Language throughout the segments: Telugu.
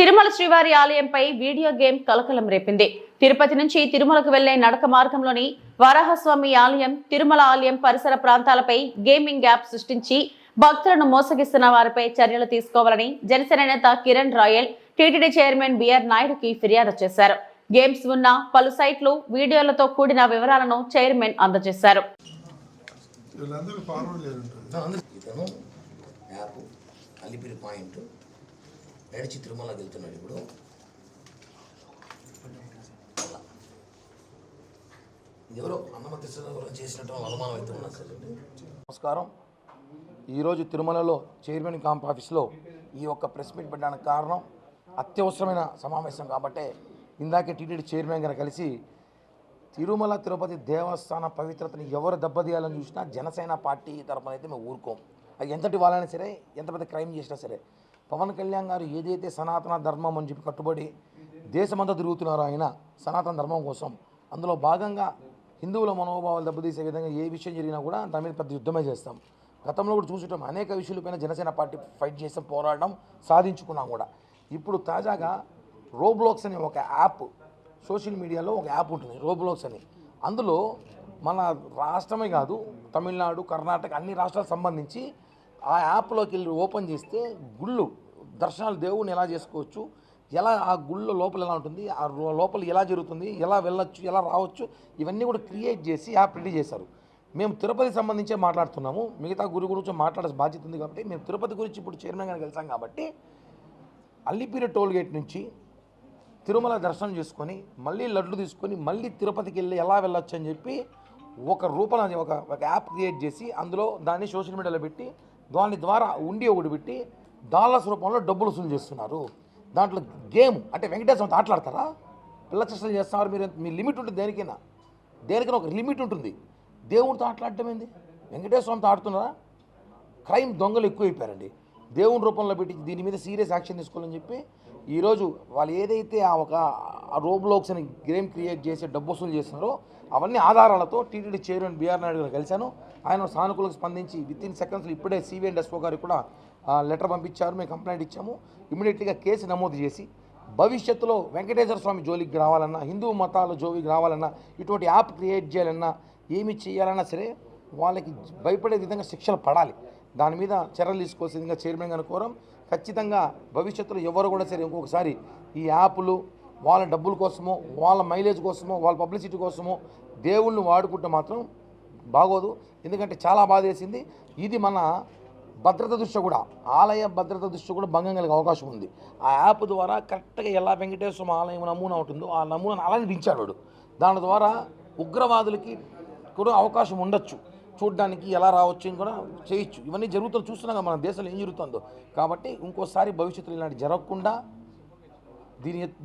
తిరుమల శ్రీవారి ఆలయంపై వీడియో గేమ్ కలకలం రేపింది. తిరుపతి నుంచి తిరుమలకు వెళ్లే నడక మార్గంలోని వరాహస్వామి ఆలయం, తిరుమల ఆలయం పరిసర ప్రాంతాలపై గేమింగ్ యాప్ సృష్టించి భక్తులను మోసగిస్తున్న వారిపై చర్యలు తీసుకోవాలని జనసేన నేత Kiran Royal TTD chairman BR నాయుడుకి ఫిర్యాదు చేశారు. గేమ్స్ ఉన్న పలు సైట్లు, వీడియోలతో కూడిన వివరాలను చైర్మన్ అందజేశారు. నడిచి తిరుమలకి వెళ్తున్నాడు. ఇప్పుడు ఎవరో అన్నమతి చేసినట్టు అనుమానం అయితే ఉన్నా సార్. నమస్కారం. ఈరోజు తిరుమలలో చైర్మన్ క్యాంప్ ఆఫీస్లో ఈ ఒక్క ప్రెస్ మీట్ పెట్టడానికి కారణం అత్యవసరమైన సమావేశం కాబట్టి ఇందాకే టీటీడీ చైర్మన్ గారు కలిసి తిరుమల తిరుపతి దేవస్థాన పవిత్రతని ఎవరు దెబ్బతీయాలని చూసినా జనసేన పార్టీ తరఫున అయితే మేము ఊరుకోం. అది ఎంతటి వాళ్ళైనా సరే, ఎంత పెద్ద క్రైమ్ చేసినా సరే. పవన్ కళ్యాణ్ గారు ఏదైతే సనాతన ధర్మం అని చెప్పి కట్టుబడి దేశమంతా తిరుగుతున్నారో ఆయన సనాతన ధర్మం కోసం, అందులో భాగంగా హిందువుల మనోభావాలు దెబ్బతీసే విధంగా ఏ విషయం జరిగినా కూడా దాని మీద పెద్ద యుద్ధమే చేస్తాం. గతంలో కూడా చూసటం అనేక విషయాలపైన జనసేన పార్టీ ఫైట్ చేసాం, పోరాటం సాధించుకున్నాం కూడా. ఇప్పుడు తాజాగా రోబ్లాక్స్ అనే ఒక యాప్, సోషల్ మీడియాలో ఒక యాప్ ఉంటుంది రోబ్లాక్స్ అని. అందులో మన రాష్ట్రమే కాదు, తమిళనాడు, కర్ణాటక అన్ని రాష్ట్రాలకు సంబంధించి ఆ యాప్లోకి వెళ్ళి ఓపెన్ చేస్తే గుళ్ళు దర్శనాలు దేవుని ఎలా చేసుకోవచ్చు, ఎలా ఆ గుళ్ళ లోపల ఎలా ఉంటుంది, ఆ లోపల ఎలా జరుగుతుంది, ఎలా వెళ్ళొచ్చు, ఎలా రావచ్చు, ఇవన్నీ కూడా క్రియేట్ చేసి యాప్ రెడీ చేశారు. మేము తిరుపతికి సంబంధించే మాట్లాడుతున్నాము, మిగతా గురి గురించి మాట్లాడే బాధ్యత ఉంది కాబట్టి మేము తిరుపతి గురించి ఇప్పుడు చైర్మన్ గారికి వెళ్తాం కాబట్టి అల్లిపిరి టోల్గేట్ నుంచి తిరుమల దర్శనం చేసుకొని మళ్ళీ లడ్లు తీసుకొని మళ్ళీ తిరుపతికి వెళ్ళి ఎలా వెళ్ళొచ్చు అని చెప్పి ఒక రూపంలో ఒక యాప్ క్రియేట్ చేసి అందులో దాన్ని సోషల్ మీడియాలో పెట్టి దాని ద్వారా ఉండి ఒకటి పెట్టి డాలర్స్ రూపంలో డబ్బులు వసూలు చేస్తున్నారు. దాంట్లో గేమ్ అంటే వెంకటేశ్వరంతో ఆటలాడతారా? పిల్ల చేష్టలు చేస్తున్నారు మీరు. మీ లిమిట్ ఉంటుంది, దేనికైనా ఒక లిమిట్ ఉంటుంది. దేవుడితో ఆటలాడటం ఏంది? వెంకటేశ్వరంతో ఆడుతున్నారా? క్రైమ్ దొంగలు ఎక్కువైపోయారండి. దేవుని రూపంలో పెట్టి దీని మీద సీరియస్ యాక్షన్ తీసుకోవాలని చెప్పి ఈరోజు వాళ్ళు ఏదైతే ఆ ఒక రోబ్లాక్స్ అని గేమ్ క్రియేట్ చేసి డబ్బు వసూలు చేస్తున్నారో అవన్నీ ఆధారాలతో టీటీడీ చైర్మన్ బిఆర్ నాయుడు గారు కలిశాను. ఆయన సానుకూలంగా స్పందించి వితిన్ సెకండ్స్లో ఇప్పుడే సివిఎండ్ఎస్ఓ గారికి కూడా లెటర్ పంపించారు. మేము కంప్లైంట్ ఇచ్చాము. ఇమీడియట్గా కేసు నమోదు చేసి భవిష్యత్తులో వెంకటేశ్వర స్వామి జోలికి రావాలన్నా, హిందూ మతాల జోలికి రావాలన్నా, ఇటువంటి యాప్ క్రియేట్ చేయాలన్నా, ఏమి చేయాలన్నా సరే వాళ్ళకి భయపడే విధంగా శిక్షలు పడాలి. దాని మీద చర్యలు తీసుకోవాల్సిందిగా చైర్మన్ గారు కోరం. ఖచ్చితంగా భవిష్యత్తులో ఎవరు కూడా సరే ఇంకొకసారి ఈ యాప్లు వాళ్ళ డబ్బుల కోసమో, వాళ్ళ మైలేజ్ కోసమో, వాళ్ళ పబ్లిసిటీ కోసమో దేవుణ్ణి వాడుకుంటే మాత్రం బాగోదు. ఎందుకంటే చాలా బాధ వేసింది. ఇది మన భద్రత దృష్ట్యా కూడా, ఆలయ భద్రత దృష్ట్యా కూడా భంగం కలిగే అవకాశం ఉంది. ఆ యాప్ ద్వారా కరెక్ట్గా ఎలా వెంకటేశ్వర ఆలయం నమూనా ఉంటుందో ఆ నమూనాను అలానే దించాడు వాడు. దాని ద్వారా ఉగ్రవాదులకి కూడా అవకాశం ఉండొచ్చు, చూడడానికి ఎలా రావచ్చు అని కూడా చేయొచ్చు. ఇవన్నీ జరుగుతుంది, చూస్తున్నాం మన దేశంలో ఏం జరుగుతుందో. కాబట్టి ఇంకోసారి భవిష్యత్తులో ఇలాంటి జరగకుండా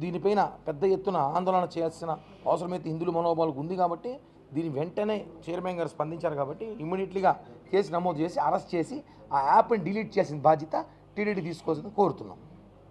దీనిపైన పెద్ద ఎత్తున ఆందోళన చేయాల్సిన అవసరమైతే హిందువుల మనోభావాలకు ఉంది. కాబట్టి దీని వెంటనే చైర్మన్ గారు స్పందించారు. కాబట్టి ఇమ్మీడియట్లీగా కేసు నమోదు చేసి అరెస్ట్ చేసి ఆ యాప్ని డిలీట్ చేసిన బాధ్యత టీటీడీ తీసుకోవాల్సింది కోరుతున్నాం.